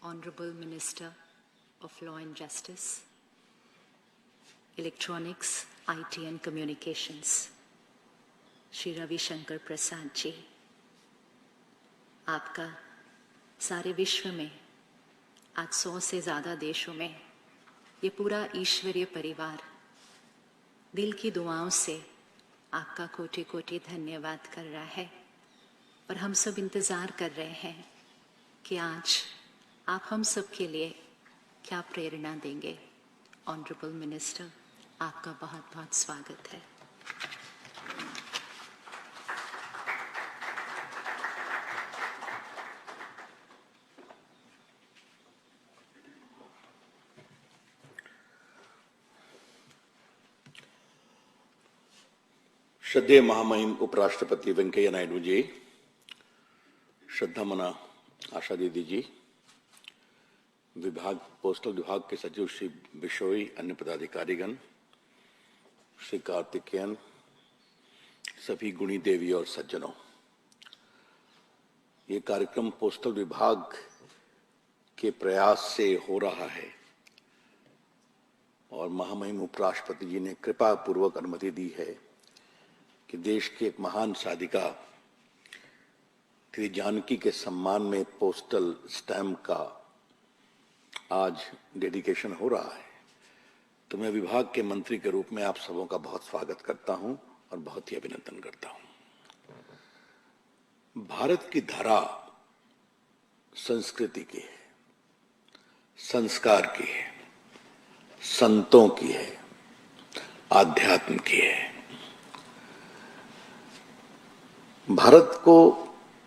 Honorable Minister of Law and Justice, Electronics, IT and Communications, Shri Ravishankar Prasad ji, आपका सारे विश्व में आज 100 से ज़्यादा देशों में ये पूरा ईश्वरीय परिवार दिल की दुआओं से आपका कोटि कोटि धन्यवाद कर रहा है। और हम सब इंतज़ार कर रहे हैं कि आज आप हम सब के लिए क्या प्रेरणा देंगे। ऑनरेबल मिनिस्टर, आपका बहुत बहुत स्वागत है। श्रद्धेय महामहिम उपराष्ट्रपति वेंकैया नायडू जी, श्रद्धामना आशा दीदी जी, पोस्टल विभाग के सचिव श्री बिशोई, अन्य पदाधिकारीगण, श्री कार्तिकेयन, सभी गुणी देवी और सज्जनों, ये कार्यक्रम पोस्टल विभाग के प्रयास से हो रहा है और महामहिम उपराष्ट्रपति जी ने कृपा पूर्वक अनुमति दी है कि देश की एक महान साधिका श्री जानकी के सम्मान में पोस्टल स्टैम्प का आज डेडिकेशन हो रहा है। तो मैं विभाग के मंत्री के रूप में आप सबों का बहुत स्वागत करता हूं और बहुत ही अभिनंदन करता हूं। भारत की धरा संस्कृति की है, संस्कार की है, संतों की है, आध्यात्म की है। भारत को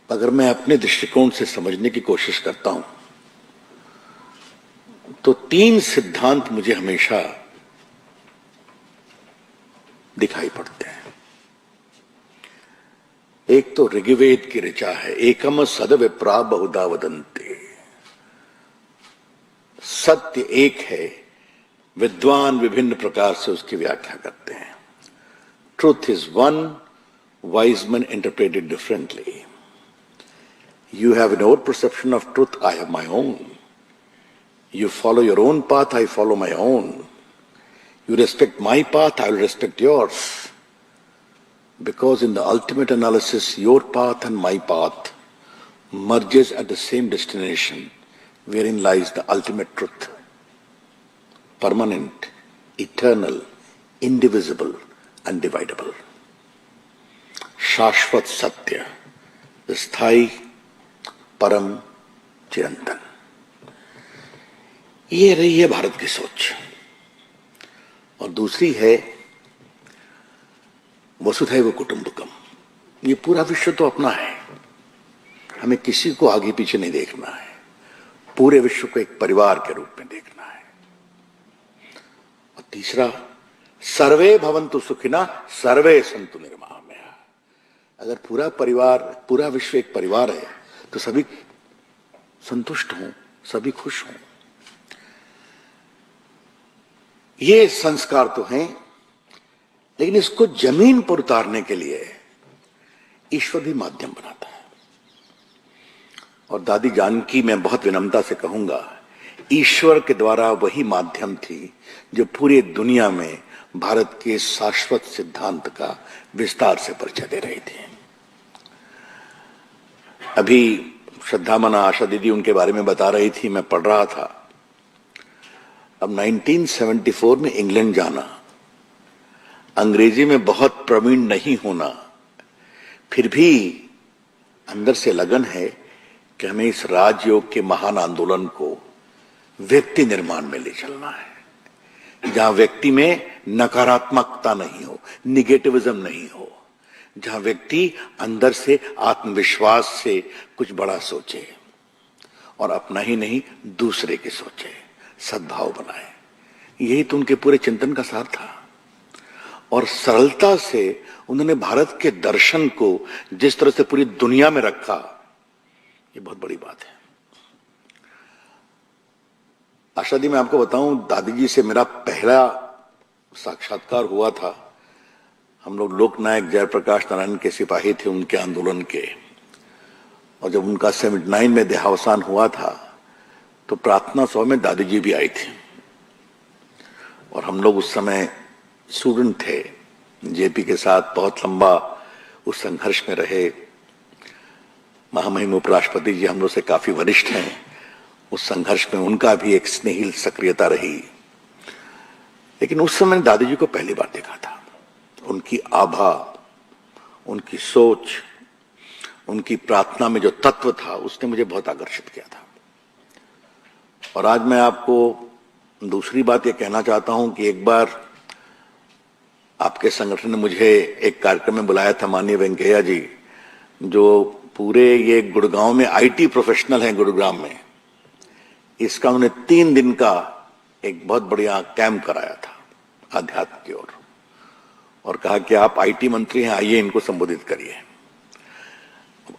अगर मैं अपने दृष्टिकोण से समझने की कोशिश करता हूं तो 3 सिद्धांत मुझे हमेशा दिखाई पड़ते हैं। एक तो ऋग्वेद की ऋचा है, एकम सद विप्रा बहुधा वदन्ते। सत्य एक है, विद्वान विभिन्न प्रकार से उसकी व्याख्या करते हैं। Truth is one, wise men interpret it differently. You have your perception of truth, I have my own. You follow your own path, I follow my own. You respect my path, I will respect yours. Because in the ultimate analysis, your path and my path merges at the same destination, wherein lies the ultimate truth. Permanent, eternal, indivisible, undividable. शाश्वत सत्य, स्थायी, परम, चिरंतन। ये रही है भारत की सोच। और दूसरी है वसुधैव कुटुंबकम। ये पूरा विश्व तो अपना है, हमें किसी को आगे पीछे नहीं देखना है, पूरे विश्व को एक परिवार के रूप में देखना है। और तीसरा, सर्वे भवन्तु सुखिनः सर्वे सन्तु निर्ममाः। अगर पूरा परिवार, पूरा विश्व एक परिवार है तो सभी संतुष्ट हों, सभी खुश हों। ये संस्कार तो हैं, लेकिन इसको जमीन पर उतारने के लिए ईश्वर भी माध्यम बनाता है। और दादी जानकी, मैं बहुत विनम्रता से कहूंगा, ईश्वर के द्वारा वही माध्यम थी जो पूरी दुनिया में भारत के शाश्वत सिद्धांत का विस्तार से परिचय दे रही थी। अभी श्रद्धामना आशा दीदी उनके बारे में बता रही थी, मैं पढ़ रहा था। अब 1974 में इंग्लैंड जाना, अंग्रेजी में बहुत प्रवीण नहीं होना, फिर भी अंदर से लगन है कि हमें इस राजयोग के महान आंदोलन को व्यक्ति निर्माण में ले चलना है, जहां व्यक्ति में नकारात्मकता नहीं हो, निगेटिविज्म नहीं हो, जहां व्यक्ति अंदर से आत्मविश्वास से कुछ बड़ा सोचे और अपना ही नहीं दूसरे के सोचे, सद्भाव बनाए। यही तो उनके पूरे चिंतन का सार था। और सरलता से उन्होंने भारत के दर्शन को जिस तरह से पूरी दुनिया में रखा, ये बहुत बड़ी बात है। आशा दी, मैं आपको बताऊं, दादी जी से मेरा पहला साक्षात्कार हुआ था। हम लोग लोकनायक जयप्रकाश नारायण के सिपाही थे, उनके आंदोलन के। और जब उनका 79 में देहावसान हुआ था तो प्रार्थना सभा में दादी जी भी आई थी और हम लोग उस समय स्टूडेंट थे। जेपी के साथ बहुत लंबा उस संघर्ष में रहे। महामहिम उपराष्ट्रपति जी हम लोग से काफी वरिष्ठ हैं। उस संघर्ष में उनका भी एक स्नेहिल सक्रियता रही। लेकिन उस समय दादी जी को पहली बार देखा था। उनकी आभा, उनकी सोच, उनकी प्रार्थना में जो तत्व था उसने मुझे बहुत आकर्षित किया था। और आज मैं आपको दूसरी बात ये कहना चाहता हूं कि एक बार आपके संगठन ने मुझे एक कार्यक्रम में बुलाया था, माननीय वेंकैया जी, जो पूरे ये गुड़गांव में आईटी प्रोफेशनल हैं गुरुग्राम में, इसका उन्होंने 3 दिन का एक बहुत बढ़िया कैंप कराया था आध्यात्म की ओर, और कहा कि आप आईटी मंत्री हैं, आइए इनको संबोधित करिए।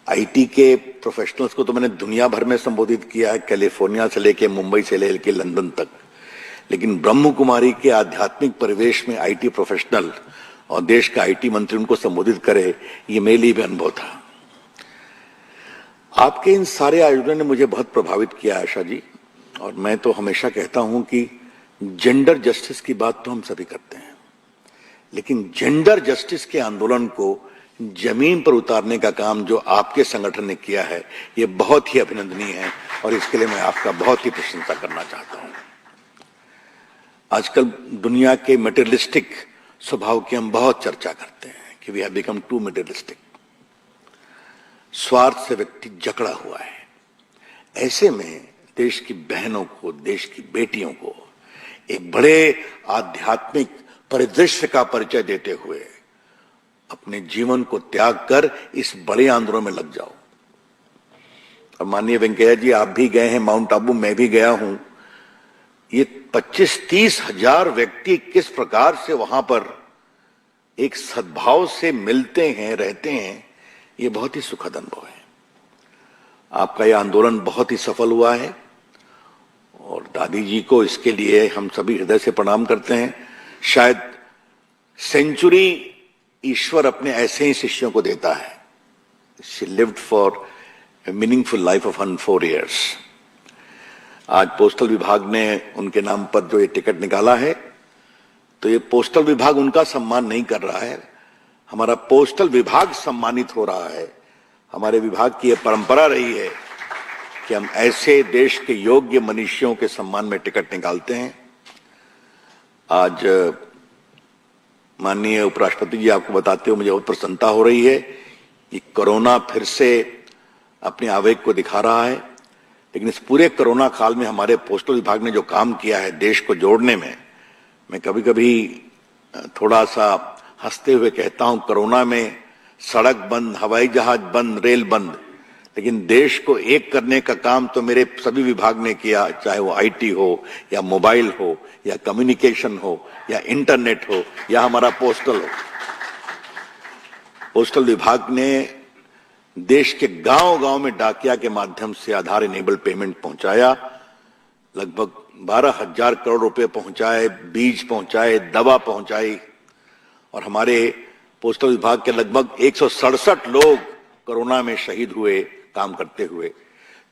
आईटी के प्रोफेशनल्स को तो मैंने दुनिया भर में संबोधित किया है, कैलिफोर्निया से लेके मुंबई से लेके लंदन तक, लेकिन ब्रह्म कुमारी के आध्यात्मिक परिवेश में आईटी प्रोफेशनल और देश का आईटी मंत्री उनको संबोधित करे, ये मेरे लिए भी अनुभव था। आपके इन सारे आयोजनों ने मुझे बहुत प्रभावित किया आशा जी। और मैं तो हमेशा कहता हूं कि जेंडर जस्टिस की बात तो हम सभी करते हैं, लेकिन जेंडर जस्टिस के आंदोलन को जमीन पर उतारने का काम जो आपके संगठन ने किया है, ये बहुत ही अभिनंदनीय है और इसके लिए मैं आपका बहुत ही प्रशंसा करना चाहता हूं। आजकल दुनिया के मटेरियलिस्टिक स्वभाव की हम बहुत चर्चा करते हैं कि we have become too materialistic. स्वार्थ से व्यक्ति जकड़ा हुआ है। ऐसे में देश की बहनों को, देश की बेटियों को एक बड़े आध्यात्मिक परिदृश्य का परिचय देते हुए अपने जीवन को त्याग कर इस बड़े आंदोलन में लग जाओ। और माननीय वेंकैया जी, आप भी गए हैं माउंट आबू, मैं भी गया हूं। ये 25-30 हजार व्यक्ति किस प्रकार से वहां पर एक सद्भाव से मिलते हैं, रहते हैं, ये बहुत ही सुखद अनुभव है। आपका यह आंदोलन बहुत ही सफल हुआ है और दादी जी को इसके लिए हम सभी हृदय से प्रणाम करते हैं। शायद सेंचुरी ईश्वर अपने ऐसे ही शिष्यों को देता है। She lived for a meaningful life of 104 years। आज पोस्टल विभाग ने उनके नाम पर जो ये टिकट निकाला है, तो ये पोस्टल विभाग उनका सम्मान नहीं कर रहा है, हमारा पोस्टल विभाग सम्मानित हो रहा है। हमारे विभाग की यह परंपरा रही है कि हम ऐसे देश के योग्य मनुष्यों के सम्मान में टिकट निकालते हैं। आज माननीय उपराष्ट्रपति जी, आपको बताते हुए मुझे बहुत प्रसन्नता हो रही है कि कोरोना फिर से अपने आवेग को दिखा रहा है, लेकिन इस पूरे कोरोना काल में हमारे पोस्टल विभाग ने जो काम किया है देश को जोड़ने में, मैं कभी कभी थोड़ा सा हंसते हुए कहता हूं, कोरोना में सड़क बंद, हवाई जहाज बंद, रेल बंद, लेकिन देश को एक करने का काम तो मेरे सभी विभाग ने किया, चाहे वो आईटी हो या मोबाइल हो या कम्युनिकेशन हो या इंटरनेट हो या हमारा पोस्टल हो। पोस्टल विभाग ने देश के गांव-गांव में डाकिया के माध्यम से आधार इनेबल पेमेंट पहुंचाया, लगभग 12,000 करोड़ रुपए पहुंचाए, बीज पहुंचाए, दवा पहुंचाई, और हमारे पोस्टल विभाग के लगभग 167 लोग कोरोना में शहीद हुए काम करते हुए।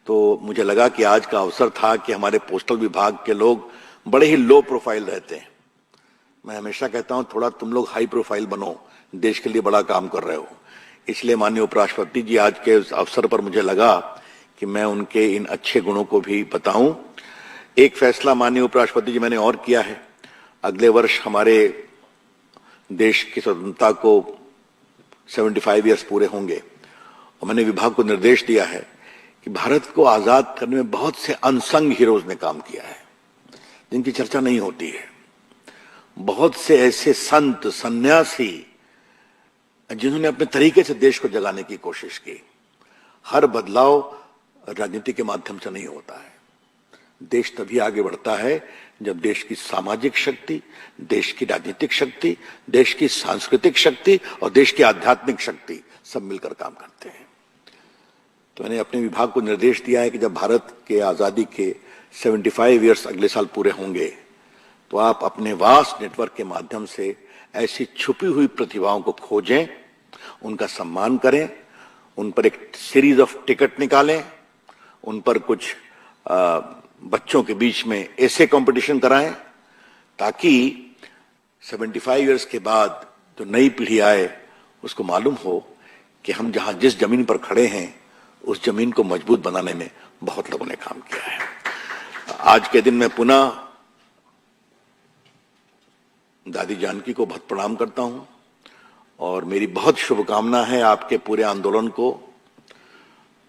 तो मुझे लगा कि आज का अवसर था कि हमारे पोस्टल विभाग के लोग बड़े ही लो प्रोफाइल रहते हैं। मैं हमेशा कहता हूं थोड़ा तुम लोग हाई प्रोफाइल बनो, देश के लिए बड़ा काम कर रहे हो। इसलिए माननीय उपराष्ट्रपति जी, आज के इस अवसर पर मुझे लगा कि मैं उनके इन अच्छे गुणों को भी बताऊं। एक फैसला माननीय उपराष्ट्रपति जी मैंने और किया है, अगले वर्ष हमारे देश की स्वतंत्रता को 75 ईयर्स पूरे होंगे और मैंने विभाग को निर्देश दिया है कि भारत को आजाद करने में बहुत से अनसंग हीरोज ने काम किया है, जिनकी चर्चा नहीं होती है। बहुत से ऐसे संत, सन्यासी जिन्होंने अपने तरीके से देश को जगाने की कोशिश की। हर बदलाव राजनीति के माध्यम से नहीं होता है। देश तभी आगे बढ़ता है जब देश की सामाजिक शक्ति, देश की राजनीतिक शक्ति, देश की सांस्कृतिक शक्ति और देश की आध्यात्मिक शक्ति सब मिलकर काम करते हैं। तो मैंने अपने विभाग को निर्देश दिया है कि जब भारत के आजादी के 75 ईयर्स अगले साल पूरे होंगे, तो आप अपने वास्ट नेटवर्क के माध्यम से ऐसी छुपी हुई प्रतिभाओं को खोजें, उनका सम्मान करें, उन पर एक सीरीज ऑफ टिकट निकालें, उन पर कुछ बच्चों के बीच में ऐसे कंपटीशन कराएं ताकि 75 इयर्स के बाद जो नई पीढ़ी आए उसको मालूम हो कि हम जहां जिस जमीन पर खड़े हैं उस जमीन को मजबूत बनाने में बहुत लोगों ने काम किया है। आज के दिन मैं पुनः दादी जानकी को बहुत प्रणाम करता हूं और मेरी बहुत शुभकामना है आपके पूरे आंदोलन को,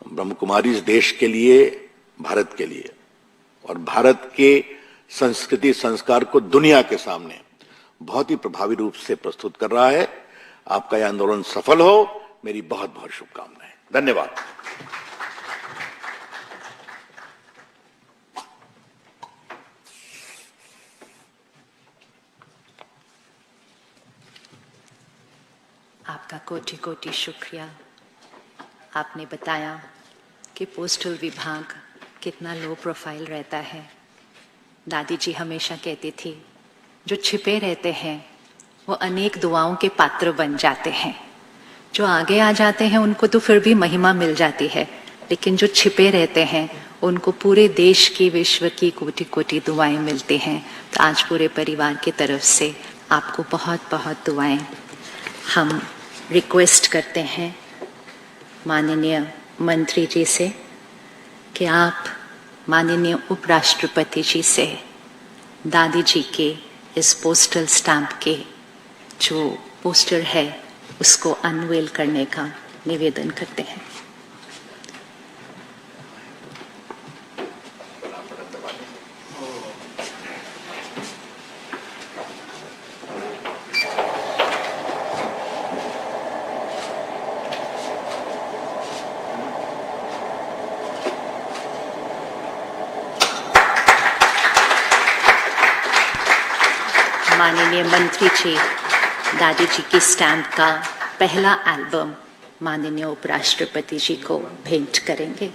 ब्रह्म कुमारी इस देश के लिए, भारत के लिए और भारत के संस्कृति संस्कार को दुनिया के सामने बहुत ही प्रभावी रूप से प्रस्तुत कर रहा है। आपका यह आंदोलन सफल हो, मेरी बहुत बहुत शुभकामनाएं। धन्यवाद। आपका कोटि कोटि शुक्रिया। आपने बताया कि पोस्टल विभाग कितना लो प्रोफाइल रहता है। दादी जी हमेशा कहती थी, जो छिपे रहते हैं वो अनेक दुआओं के पात्र बन जाते हैं। जो आगे आ जाते हैं उनको तो फिर भी महिमा मिल जाती है, लेकिन जो छिपे रहते हैं उनको पूरे देश की, विश्व की कोटि कोटि दुआएं मिलती हैं। तो आज पूरे परिवार की तरफ से आपको बहुत बहुत दुआएं। हम रिक्वेस्ट करते हैं माननीय मंत्री जी से कि आप माननीय उपराष्ट्रपति जी से दादी जी के इस पोस्टल स्टैंप के जो पोस्टर है उसको अनवेल करने का निवेदन करते हैं। माननीय मंत्री जी दादी जी की स्टैम्प का पहला एल्बम माननीय उपराष्ट्रपति जी को भेंट करेंगे।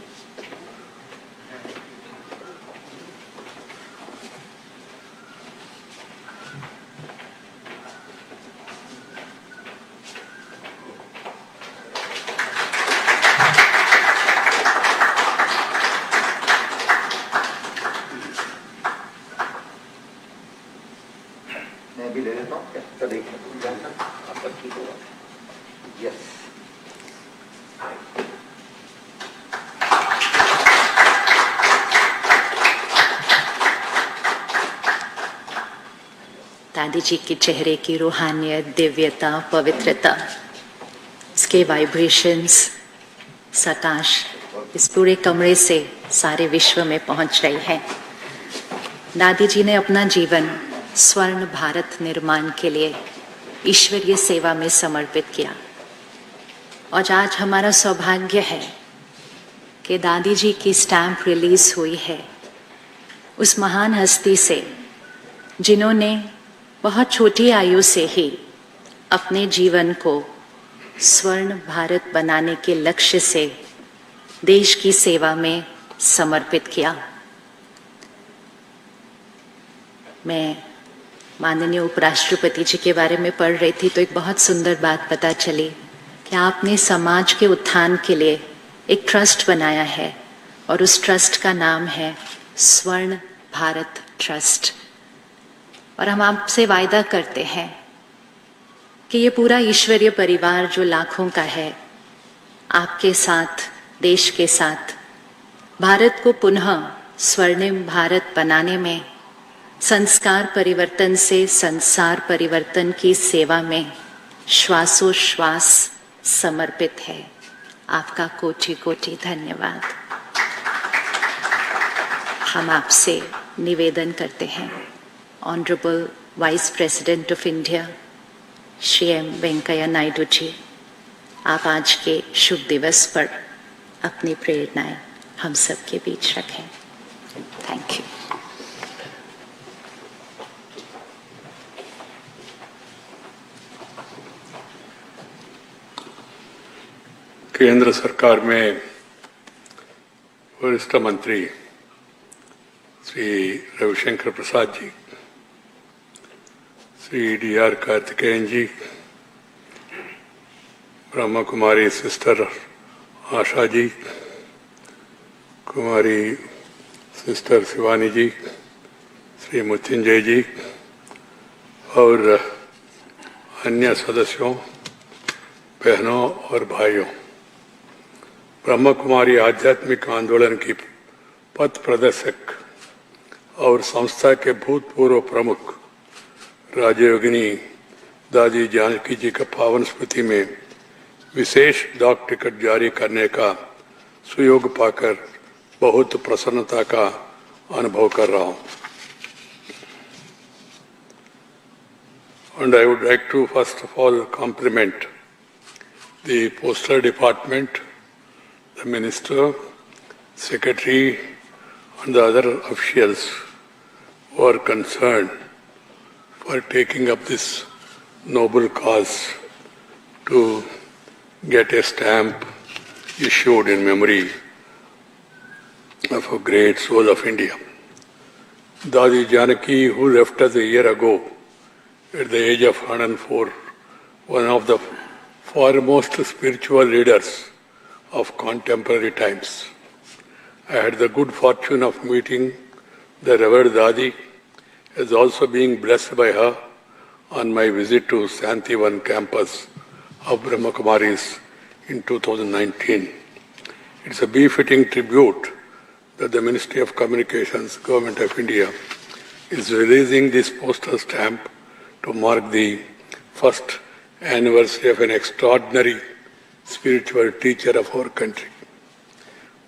मैं भी ले लेता हूँ क्या? तो देखिए आपका ठीक होगा। यस, दादी जी के चेहरे की रूहानियत, दिव्यता, पवित्रता, इसके वाइब्रेशंस, प्रकाश इस पूरे कमरे से सारे विश्व में पहुंच रही है। दादी जी ने अपना जीवन स्वर्ण भारत निर्माण के लिए ईश्वरीय सेवा में समर्पित किया और आज हमारा सौभाग्य है कि दादी जी की स्टैम्प रिलीज हुई है उस महान हस्ती से जिन्होंने बहुत छोटी आयु से ही अपने जीवन को स्वर्ण भारत बनाने के लक्ष्य से देश की सेवा में समर्पित किया। मैं माननीय उपराष्ट्रपति जी के बारे में पढ़ रही थी तो एक बहुत सुंदर बात पता चली कि आपने समाज के उत्थान के लिए एक ट्रस्ट बनाया है और उस ट्रस्ट का नाम है स्वर्ण भारत ट्रस्ट। और हम आपसे वायदा करते हैं कि ये पूरा ईश्वरीय परिवार जो लाखों का है, आपके साथ, देश के साथ भारत को पुनः स्वर्णिम भारत बनाने में, संस्कार परिवर्तन से संसार परिवर्तन की सेवा में श्वासोश्वास समर्पित है। आपका कोटि कोटि धन्यवाद। हम आपसे निवेदन करते हैं, honourable vice president of India Shri M Venkaiah Naidu ji, आप आज के शुभ दिवस पर अपनी प्रेरणाएं हम सबके बीच रखें। Thank you. केंद्र सरकार में वरिष्ठ मंत्री श्री रविशंकर प्रसाद जी, श्री डी.आर. कार्तिकेयन जी, ब्रह्मा कुमारी सिस्टर आशा जी, कुमारी सिस्टर शिवानी जी, श्री मृत्युंजय जी और अन्य सदस्यों, बहनों और भाइयों, ब्रह्म कुमारी आध्यात्मिक आंदोलन की पथ प्रदर्शक और संस्था के भूतपूर्व प्रमुख राजयोगिनी दादी जानकी जी का पावन स्मृति में विशेष डाक टिकट जारी करने का सुयोग पाकर बहुत प्रसन्नता का अनुभव कर रहा हूं। And I would like to first of all compliment the postal department, the minister, secretary, and the other officials who are concerned for taking up this noble cause to get a stamp issued in memory of a great soul of India. Dadi Janaki, who left us a year ago at the age of 104, one of the foremost spiritual leaders of contemporary times. I had the good fortune of meeting the Revered Dadi, as also being blessed by her on my visit to Santivan campus of Brahma Kumaris in 2019. It's a befitting tribute that the Ministry of Communications, Government of India, is releasing this postal stamp to mark the first anniversary of an extraordinary spiritual teacher of our country.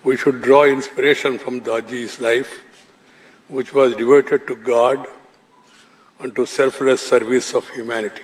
We should draw inspiration from Daji's life, which was devoted to God and to selfless service of humanity.